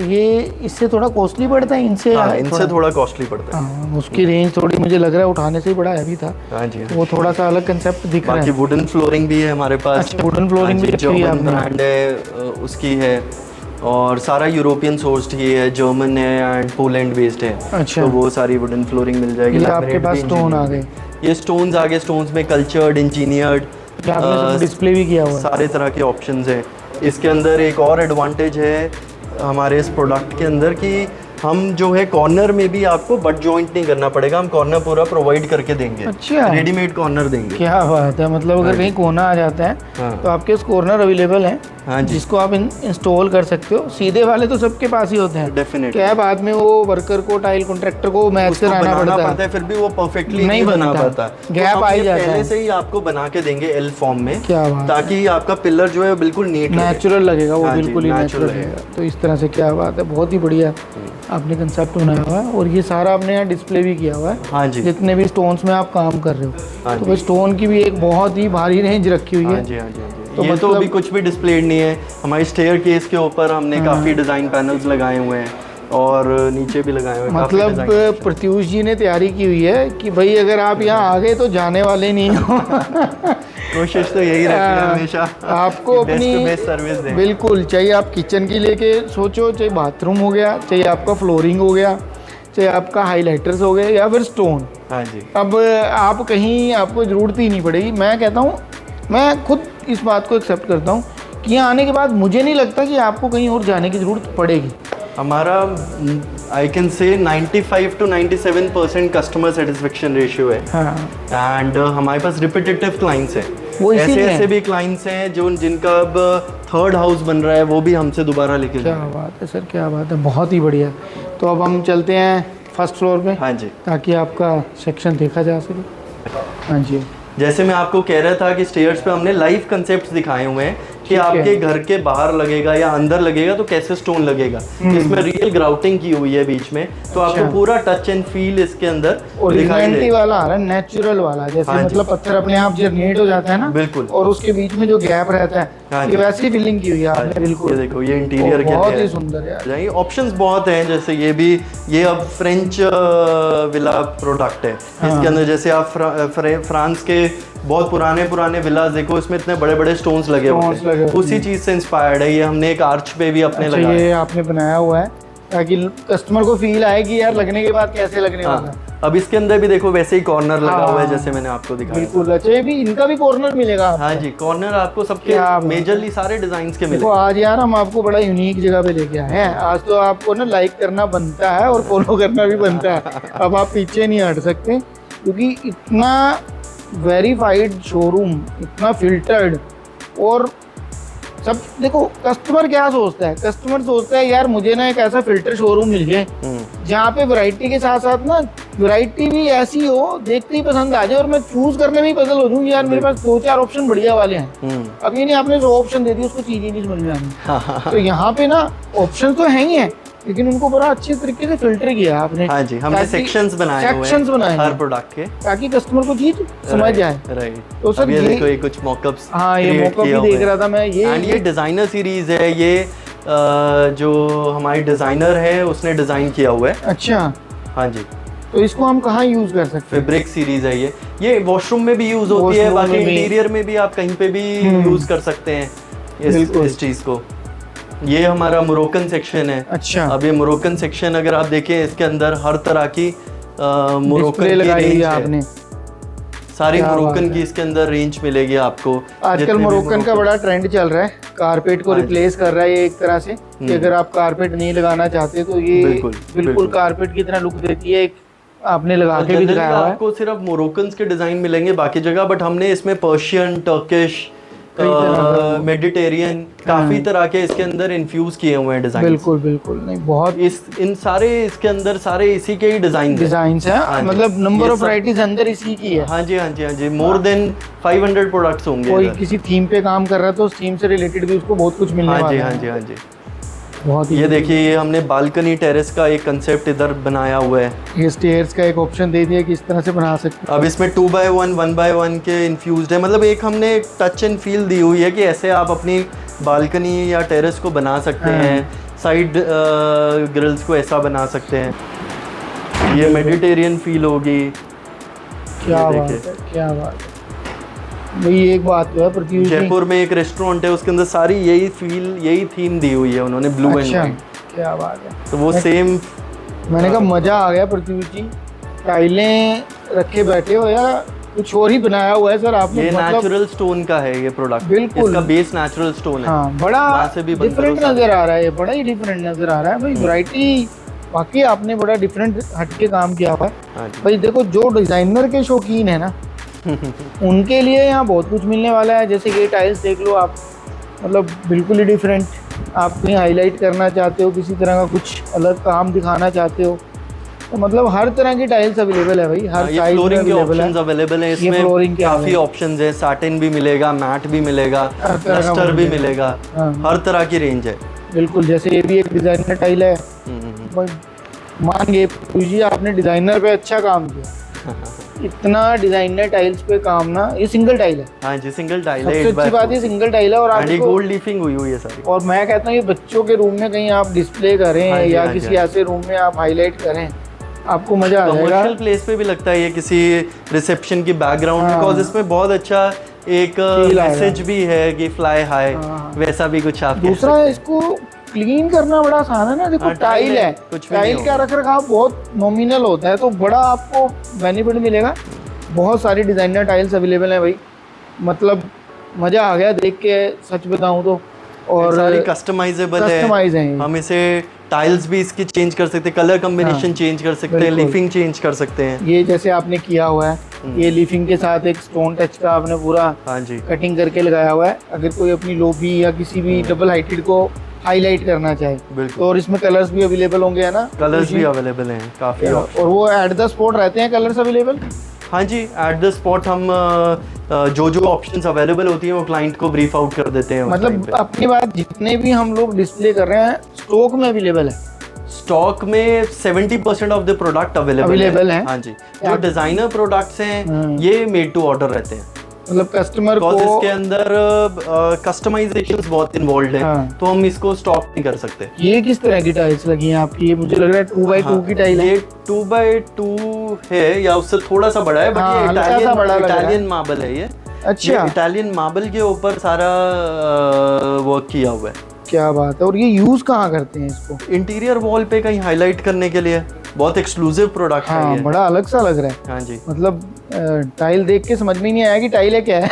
ये इससे थोड़ा कॉस्टली पड़ता है इनसे? हाँ, इनसे थोड़ा कॉस्टली पड़ता है। हाँ, उसकी रेंज थोड़ी मुझे लग रहा है उठाने से ही बड़ा हैवी था। हाँ जी, वो थोड़ा सा अलग कंसेप्ट दिख रहा है। बाकी वुडन फ्लोरिंग भी है हमारे पास। अच्छा, वुडन फ्लोरिंग भी अच्छी है, ब्रांड है उसकी है, और सारा यूरोपियन सोर्स्ड ही है, जर्मन है एंड पोलैंड बेस्ड है। अच्छा, तो वो सारी वुडन फ्लोरिंग मिल जाएगी। ये आपके पास स्टोन आ गए? ये स्टोन्स आ गए, स्टोन्स में कल्चर्ड, इंजीनियर्ड, डिस्प्ले भी किया हुआ है। सारे तरह के ऑप्शंस हैं इसके अंदर। एक और एडवांटेज है हमारे इस प्रोडक्ट के अंदर कि हम जो है कॉर्नर में भी आपको बट जॉइंट नहीं करना पड़ेगा, हम कॉर्नर पूरा प्रोवाइड करके देंगे। अच्छा, रेडीमेड कॉर्नर देंगे। क्या बात है, मतलब अगर कहीं कोना आ जाता है तो आपके पास कॉर्नर अवेलेबल है। हाँ जी, जिसको आप इंस्टॉल कर सकते हो। सीधे वाले तो सबके पास ही होते हैं। डेफिनेटली। क्या बाद में वो वर्कर को, टाइल कॉन्ट्रैक्टर को मैच कराना पड़ता है, फिर भी वो परफेक्टली नहीं बना पाता, गैप आ जाता है। पहले से ही आपको बना के देंगे एल फॉर्म में, क्या बात, ताकि आपका पिलर जो है बिल्कुल नीट नेचुरल लगेगा, वो हाँ जी, बिल्कुल ही नेचुरल लगेगा। तो इस तरह से क्या बात है, बहुत ही बढ़िया। आपने कंसेप्ट बनाया हुआ है और ये सारा आपने यहाँ डिस्प्ले भी किया हुआ है। हाँ जी, जितने भी स्टोन्स में आप काम कर रहे हो, हाँ तो जी, भाई स्टोन की भी एक बहुत ही भारी रेंज रखी हुई हाँ है। जी, हाँ जी, हाँ जी। तो ये तो मतलब- अभी कुछ भी डिस्प्लेड नहीं है। हमारी स्टेयर केस के ऊपर हमने काफ़ी डिज़ाइन पैनल्स लगाए हुए हैं और नीचे भी लगाए हुए हैं काफ़ी मतलब डिज़ाइन। प्रत्यूष जी ने तैयारी की हुई है कि भाई अगर आप यहाँ आ गए तो जाने वाले नहीं हो। कोशिश तो यही रहती है हमेशा, आपको बेस्ट अपनी टू बेस्ट सर्विस दें। बिल्कुल, चाहे आप किचन की लेके सोचो, चाहे बाथरूम हो गया, चाहे आपका फ्लोरिंग हो गया, चाहे आपका हाईलाइटर्स हो गए या फिर स्टोन। हाँ जी, अब आप कहीं आपको ज़रूरत ही नहीं पड़ेगी। मैं कहता हूँ, मैं खुद इस बात को एक्सेप्ट करता हूँ कि यहाँ आने के बाद मुझे नहीं लगता कि आपको कहीं और जाने की ज़रूरत पड़ेगी। हमारा I can say 95 to 97% customer satisfaction ratio है। हाँ, एंड हमारे पास रिपीटेटिव क्लाइंट्स हैं, वो ऐसे इसीलिए ऐसे भी क्लाइंट्स हैं जो जिनका अब थर्ड हाउस बन रहा है, वो भी हमसे दोबारा लेके क्या जाएंगे। बात है सर, क्या बात है, बहुत ही बढ़िया। तो अब हम चलते हैं फर्स्ट फ्लोर पे, हाँ जी, ताकि आपका सेक्शन देखा जा सके। हाँ जी, जैसे मैं आपको कह रहा था कि स्टेयर्स पे हमने लाइव कंसेप्ट्स दिखाए हुए हैं कि ठीक है। आपके घर के बाहर लगेगा या अंदर लगेगा तो कैसे स्टोन लगेगा। इसमें रियल ग्राउटिंग की हुई है बीच में, तो आपको अच्छा। पूरा टच एंड फील इसके अंदर दिखाई ओरिजिनलिटी देगा। वाला आ रहा है, नेचुरल वाला, जैसे हाँ जी। मतलब पत्थर अपने आप जनरेट हो जाता है ना, बिल्कुल। और उसके बीच में जो गैप रहता है, हाँ ये जी। वैसी फीलिंग की हुई है हाँ आपने, जी, बिल्कुल। ये देखो, ये इंटीरियर के बहुत लिए ही है। सुंदर यार। जाइए, ऑप्शंस बहुत हैं, जैसे ये भी, ये अब फ्रेंच विला प्रोडक्ट है। इसके अंदर जैसे आप फ्रांस के बहुत पुराने विलास देखो, इसमें इतने बड़े बड़े स्टोन्स लगे Stones होते लगे हैं, होते उसी चीज से इंस्पायर्ड है। ये हमने एक आर्च पे भी अपने अच्छा, लगाया ये है। आपने बनाया हुआ है ताकि कस्टमर को फील आए कि यार लगने के बाद कैसे लगने वाला है। हाँ, अब इसके अंदर भी देखो वैसे ही कॉर्नर लगा हुआ है हाँ। जैसे मैंने आपको दिखाया। बिल्कुल, अच्छा, ये भी इनका भी कॉर्नर मिलेगा आपको? हाँ जी, कॉर्नर आपको क्या सबके बात है। मेजरली सारे डिजाइन के मिले। देखो आज यार हम आपको बड़ा यूनिक जगह पे लेके आए हैं। आज तो आपको ना लाइक करना बनता है और फॉलो करना भी बनता है। अब आप पीछे नहीं हट सकते, क्योंकि इतना वेरीफाइड शोरूम, इतना फिल्टर्ड, और सब देखो कस्टमर क्या सोचता है, कस्टमर सोचता है यार मुझे ना एक ऐसा फिल्टर शोरूम मिल जाए जहाँ पे वैरायटी के साथ साथ ना वैरायटी भी ऐसी हो, देखते ही पसंद आ जाए और मैं चूज करने में ही पजल हो जाऊँ यार मेरे पास 2-4 ऑप्शन बढ़िया वाले हैं। अब ये नहीं आपने जो ऑप्शन दे दी उसको चीज ही नहीं समझ में आनी। तो यहाँ पे ना ऑप्शन तो है ही है, लेकिन उनको बड़ा अच्छे तरीके से फिल्टर किया है आपने। हाँ जी, हमने ताकि- सेक्शंस बनाए हुए sections बनाए हैं हैं। हर प्रोडक्ट के, ताकि कस्टमर को चीज समझ जाए। राइट। तो सर अब ये ये- देखो, ये कुछ मॉकअप्स, हाँ, ये मौका भी देख रहा था मैं। एंड ये डिजाइनर सीरीज है, ये जो हमारी डिजाइनर है उसने डिजाइन किया हुआ है। अच्छा, हाँ जी, तो इसको हम कहाँ यूज कर सकते हैं? फैब्रिक सीरीज है ये वॉशरूम में भी यूज होती है, Washroom बाकी में भी। इंटीरियर में भी आप कहीं पे भी यूज कर सकते हैं बिल्कुल। इस चीज को। ये हमारा मोरक्कन सेक्शन है। अच्छा, अब ये मोरक्कन सेक्शन अगर आप देखें, इसके अंदर हर तरह की मोरक्कन डिस्प्ले की लगाई हुई रेंज है है। आपने। सारी क्या मोरक्कन बात की इसके अंदर रेंज मिलेगी आपको। आजकल जितने भी मोरक्कन का बड़ा ट्रेंड चल रहा है, कारपेट को हाँ जी। रिप्लेस कर रहा है ये एक तरह से, कि अगर आप कारपेट नहीं लगाना चाहते तो ये बिल्कुल, बिल्कुल बिल्कुल। कारपेट की तरह लुक देती है। एक आपने लगा के भी जनरली दिखाया हुआ है। आपको सिर्फ मोरक्कन के डिजाइन मिलेंगे बाकी जगह, बट हमने इसमें पर्शियन, टर्किश, कई तरह का- मेडिटेरियन, काफी तरह के इसके अंदर इन्फ्यूज किए हुए हैं डिजाइन। बिल्कुल बिल्कुल, नहीं बहुत इन सारे इसके अंदर सारे इसी के ही डिजाइन डिजाइन है, हाँ जी। मतलब नंबर ये ऑफ सब- वैरायटीज अंदर इसी की है। हाँ जी, हाँ जी, हाँ जी, मोर देन 500 प्रोडक्ट्स होंगे कोई इधर। किसी थीम पे काम कर रहा है तो उस थीम से रिलेटेड भी उसको बहुत कुछ मिलने हाँ वाला जी, है। हाँ जी, हाँ जी। बहुत ही ये देखिए, ये हमने बालकनी टेरेस का एक कंसेप्ट इधर बनाया हुआ है। ये स्टेयर्स का एक ऑप्शन दे दिया कि इस तरह से बना सकते अब इसमें 2x1, 1x1 के इन्फ्यूज्ड है, मतलब एक हमने टच एंड फील दी हुई है कि ऐसे आप अपनी बालकनी या टेरेस को बना सकते हाँ। हैं, साइड ग्रिल्स को ऐसा बना सकते हैं। ये मेडिटेरियन फील होगी। क्या ये बात देखिए। है, क्या बात है भाई। एक बात तो है प्रत्युष जी। जयपुर में एक रेस्टोरेंट है, उसके अंदर सारी यही फील, यही थीम दी हुई है उन्होंने, ब्लू एंड अच्छा, वाइट। क्या बात है। तो वो सेम। मैंने कहा मजा आ गया प्रत्युष जी, टाइलें रखे बैठे हो या कुछ और ही बनाया हुआ है सर आपने। ये मतलब नेचुरल स्टोन का है ये प्रोडक्ट, बिल्कुल। इसका बेस नेचुरल स्टोन है। हाँ, बड़ा वहाँ से भी बनकर डिफरेंट सारे- नजर आ रहा है, ये बड़ा ही डिफरेंट नजर आ रहा है भाई। वैरायटी वाकई आपने बड़ा डिफरेंट हटके काम किया हुआ है हाँ जी। भाई। देखो जो डिजाइनर के शौकीन है ना उनके लिए यहाँ बहुत कुछ मिलने वाला है। जैसे ये टाइल्स देख लो आप, मतलब बिल्कुल ही डिफरेंट। आप कहीं हाईलाइट करना चाहते हो, किसी तरह का कुछ अलग काम दिखाना चाहते हो, तो मतलब हर तरह की टाइल्स अवेलेबल है भाई, हर ये साइज में फ्लोरिंग के अवेलेबल ऑप्शंस है। अवेलेबल है ये इसमें, फ्लोरिंग के काफी अवेलेबल। ऑप्शंस है, सैटिन भी मिलेगा, मैट भी मिलेगा, हर तरह का प्लास्टर भी मिलेगा। मिलेगा, हाँ। हर तरह की रेंज है। बिल्कुल, जैसे ये भी एक डिजाइनर टाइल है हम्म। भाई, मान गए जी आपने डिजाइनर पे अच्छा काम किया। इतना डिजाइनर टाइल्स पे काम ना, ये सिंगल टाइल है। हाँ जी, सिंगल टाइल है। सबसे अच्छी बात ये सिंगल टाइल है। और ये आपको गोल्ड लीफिंग हुई हुई है सारी। और मैं कहता हूँ ये बच्चों के रूम में कहीं आप डिस्प्ले करें हाँ जी, या हाँ जी, किसी हाँ ऐसे रूम में आप हाईलाइट करें, आपको मजा आ जाएगा। कमर्शियल प्लेस पे भी लगता है ये किसी रिसेप्शन की बैकग्राउंड में, हाँ। बिकॉज इसमें बहुत अच्छा एक Feel आएगा। मैसेज भी है कि फ्लाई हाई, हाँ। वैसा भी कुछ आप कह दूसरा सकते हैं। इसको क्लीन करना बड़ा आसान है ना। देखो हाँ, टाइल है, कुछ भी नहीं टाइल का होगा। रख रखाव बहुत नॉमिनल होता है, तो बड़ा आपको बेनिफिट मिलेगा। बहुत सारी डिजाइनर टाइल्स अवेलेबल हैं भाई, मतलब मजा आ गया देख के, सच बताऊं तो। और सारी कस्टमाइजेबल है। कस्टमाइज हैं ये। हम इसे टाइल्स भी इसकी चेंज कर सकते हैं, कलर कॉम्बिनेशन हाँ, चेंज कर सकते हैं, बिल्कुल। लीफिंग चेंज कर सकते हैं। ये जैसे आपने किया हुआ है, ये लीफिंग के साथ एक स्टोन टच का आपने पूरा हाँ जी, कटिंग करके लगाया हुआ है। अगर कोई अपनी लॉबी या किसी भी डबल हाइटेड को हाईलाइट करना चाहे तो, बिल्कुल। और इसमें कलर्स भी अवेलेबल होंगे, है ना? कलर्स भी अवेलेबल हैं काफ़ी। और वो एट द स्पॉट रहते हैं कलर्स अवेलेबल। हाँ जी, एट द स्पॉट हम जो जो ऑप्शंस अवेलेबल होती हैं वो क्लाइंट को ब्रीफ आउट कर देते हैं। मतलब अपनी बात, जितने भी हम लोग डिस्प्ले कर रहे हैं स्टॉक में अवेलेबल है। स्टॉक में 70% ऑफ द प्रोडक्ट अवेलेबल है। हाँ जी, जो डिजाइनर प्रोडक्ट्स हैं ये मेड टू ऑर्डर रहते हैं। मतलब कस्टमर को इसके अंदर कस्टमाइजेशंस बहुत इन्वॉल्व है। हाँ। तो हम इसको स्टॉक नहीं कर सकते। ये किस तरह की टाइल्स लगी हैं आपकी? ये मुझे लग रहा है 2x2 की टाइल है। ये 2x2 है या उससे थोड़ा सा बड़ा है, बट हाँ, ये हल्का सा बड़ा लग रहा है। इटालियन मार्बल है ये। अच्छा, इटालियन मार्बल के ऊपर सारा वर्क किया हुआ है। क्या बात है। और ये यूज कहाँ करते हैं इसको? इंटीरियर वॉल पे कहीं हाईलाइट करने के लिए, बहुत एक्सक्लूसिव प्रोडक्ट है हाँ, ये। बड़ा अलग सा लग रहा है। हाँ जी, मतलब टाइल देख के समझ में ही नहीं आया कि टाइल है क्या है।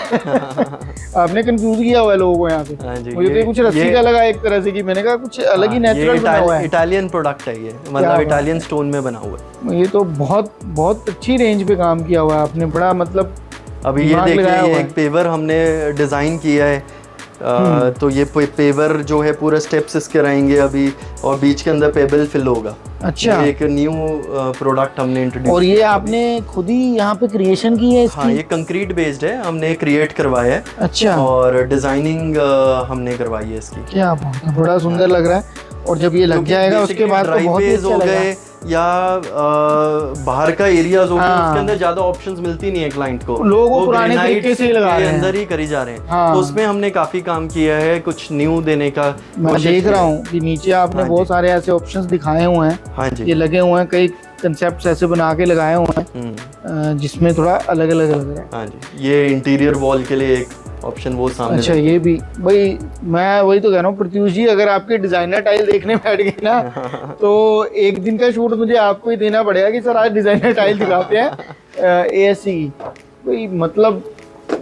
आपने कंफ्यूज किया हुआ है लोगों को यहाँ पे। हाँ जी, मुझे तो कुछ रस्सी का लगा एक तरह से, कि मैंने कहा कुछ अलग ही नेचुरल बना हुआ है। इटालियन प्रोडक्ट है ये, मतलब इटालियन स्टोन में बना हुआ है। ये तो बहुत बहुत अच्छी रेंज पे काम किया हुआ है आपने, बड़ा मतलब। अभी ये देखिए, ये एक पेवर हमने डिज़ाइन किया है। तो ये पेवर जो है पूरे स्टेप्स इसके रहेंगे अभी, और बीच के अंदर पेबल फिल होगा। अच्छा, एक न्यू प्रोडक्ट हमने इंट्रोड्यूस। और ये आपने खुद ही यहाँ पे क्रिएशन की है इसकी? हाँ, ये कंक्रीट बेस्ड है, हमने क्रिएट करवाया है। अच्छा, और डिजाइनिंग हमने करवाई है इसकी। क्या बात है, बड़ा सुंदर लग रहा है। और जब ये लग जाएगा उसके बाद तो बहुत ही अच्छा हो लगेगा। गए या बाहर का एरियाज हो गए, हाँ। उसके अंदर ज्यादा ऑप्शंस मिलती नहीं है क्लाइंट को, लोग वो वो पुराने ग्रेनाइट तरीके से ही लगा के रहे हैं, अंदर ही करी जा रहे हैं। हाँ। तो उसमें हमने काफी काम किया है, कुछ न्यू देने का मैं कोशिश देख की रहा है। हूँ कि नीचे आपने हाँ बहुत जी। सारे ऐसे ऑप्शंस दिखाए हुए हैं। हाँ ये जी। लगे हुए हैं, कई कंसेप्ट ऐसे बना के लगाए हुए हैं जिसमें थोड़ा अलग अलग लग रहा है। हाँ जी, ये इंटीरियर वॉल के लिए एक ऑप्शन वो सामने। अच्छा, ये भी भाई, मैं वही तो कह रहा हूँ प्रत्युष जी, अगर आपके डिजाइनर टाइल देखने बैठ गए ना तो एक दिन का शूट मुझे आपको ही देना पड़ेगा कि सर आज डिजाइनर टाइल दिखाते हैं ASC की। भाई मतलब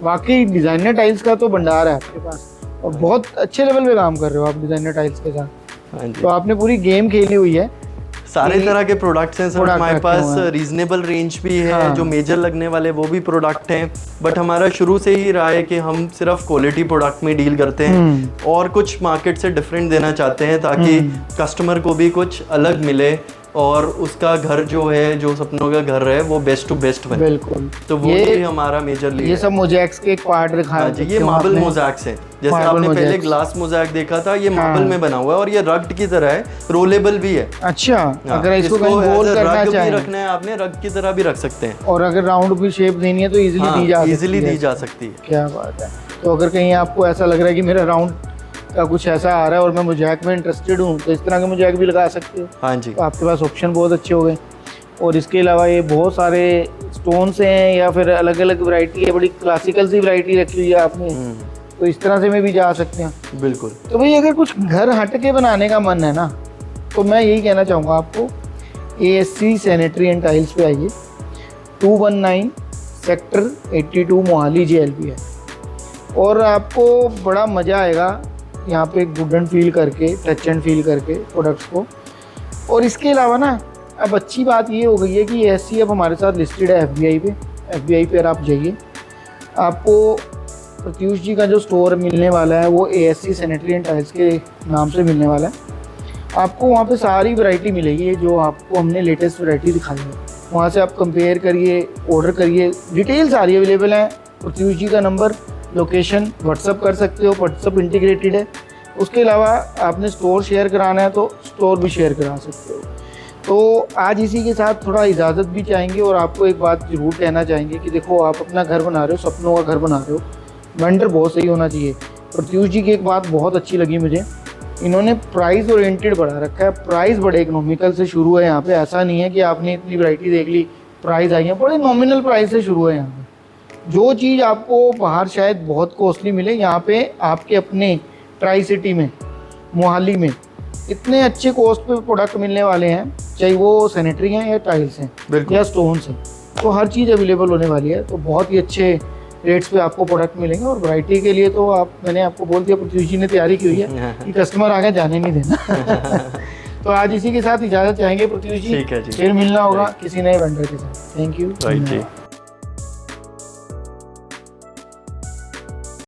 वाकई डिजाइनर टाइल्स का तो भंडार है आपके पास, और बहुत अच्छे लेवल पे काम कर रहे हो आप डिजाइनर टाइल्स के साथ। हाँ जी, तो आपने पूरी गेम खेली हुई है। सारे तरह के प्रोडक्ट्स हैं सर product हमारे रखे पास। हुए हैं। रीजनेबल रेंज भी है, हाँ। जो मेजर लगने वाले वो भी प्रोडक्ट हैं। बट हमारा शुरू से ही रहा है कि हम सिर्फ क्वालिटी प्रोडक्ट में डील करते हैं, और कुछ मार्केट से डिफरेंट देना चाहते हैं ताकि कस्टमर को भी कुछ अलग मिले, और उसका घर जो है, जो सपनों का घर है, वो बेस्ट टू बेस्ट बने। बिल्कुल, तो वो ही हमारा मेजर लीड ये है। सब मोज़ैक्स के एक पार्ट दिखाया। हाँ जी, ये मार्बल मोज़ैक्स हैं। जैसे Marble आपने पहले mosaics। ग्लास मोज़ैक देखा था, ये मार्बल हाँ। में बना हुआ है, और ये रग्ड की तरह है, रोलेबल भी है। अच्छा, हाँ, अगर इसको कहीं as गोल a करना रग भी चाहें, रखना है आपने, रग की तरह भी रख सकते हैं। और अगर राउंड भी शेप देनी है तो इजीली दी जा सकती है। इजीली दी जा सकती है। क्या बात है। तो अगर कहीं आपको ऐसा लग रहा है कि मेरा राउंड का कुछ ऐसा आ रहा है और मैं मोज़ैक में इंटरेस्टेड हूँ, तो इस तरह के मोज़ैक भी लगा सकते हो। हाँ जी, तो आपके पास ऑप्शन बहुत अच्छे हो गए। और इसके अलावा ये बहुत सारे स्टोन्स हैं या फिर अलग अलग वैरायटी है, बड़ी क्लासिकल सी वैरायटी रखी हुई है आपने, तो इस तरह से में भी जा सकते हैं। बिल्कुल। तो भाई अगर कुछ घर हट के बनाने का मन है ना, तो मैं यही कहना चाहूँगा आपको, ASC सैनिटरी एंड टाइल्स पे आइए। 219 सेक्टर 82 मोहाली JLP है, और आपको बड़ा मज़ा आएगा यहाँ पे गुड फील करके, टच एंड फील करके प्रोडक्ट्स को। और इसके अलावा ना, अब अच्छी बात ये हो गई है कि ASC अब हमारे साथ लिस्टेड है FBI पे। FBI पे आप जाइए, आपको प्रत्युष जी का जो स्टोर मिलने वाला है वो ASC सैनिटरी एंड टाइल्स के नाम से मिलने वाला है। आपको वहाँ पे सारी वैरायटी मिलेगी, जो आपको हमने लेटेस्ट वैरायटी दिखाई है। वहाँ से आप कंपेयर करिए, ऑर्डर करिए, डिटेल सारी अवेलेबल हैं। प्रत्युष जी का नंबर, लोकेशन व्हाट्सअप कर सकते हो, व्हाट्सअप इंटीग्रेटेड है। उसके अलावा आपने स्टोर शेयर कराना है तो स्टोर भी शेयर करा सकते हो। तो आज इसी के साथ थोड़ा इजाज़त भी चाहेंगे और आपको एक बात ज़रूर कहना चाहेंगे कि देखो आप अपना घर बना रहे हो, सपनों का घर बना रहे हो, वेंडर बहुत सही होना चाहिए। प्रत्युष जी की एक बात बहुत अच्छी लगी मुझे, इन्होंने प्राइस ओरिएंटेड बढ़ा रखा है, प्राइस बड़े इकोनॉमिकल से शुरू है यहाँ पे। ऐसा नहीं है कि आपने इतनी वैरायटी देख ली प्राइस आई है, बड़े नॉमिनल प्राइस से शुरू है यहाँ पे। जो चीज़ आपको बाहर शायद बहुत कॉस्टली मिले, यहाँ पे आपके अपने ट्राई सिटी में, मोहाली में इतने अच्छे कॉस्ट पे प्रोडक्ट मिलने वाले हैं, चाहे वो सैनिटरी हैं या टाइल्स हैं या स्टोन्स हैं, तो हर चीज़ अवेलेबल होने वाली है। तो बहुत ही अच्छे रेट्स पे आपको प्रोडक्ट मिलेंगे। और वैरायटी के लिए तो मैंने आपको बोल दिया, प्रत्युष जी ने तैयारी की हुई है कि कस्टमर आगे जाने नहीं देना। तो आज इसी के साथ इजाज़त चाहेंगे प्रत्युष जी, ठीक है जी, फिर मिलना होगा किसी नए वेंडर के साथ। Thank you.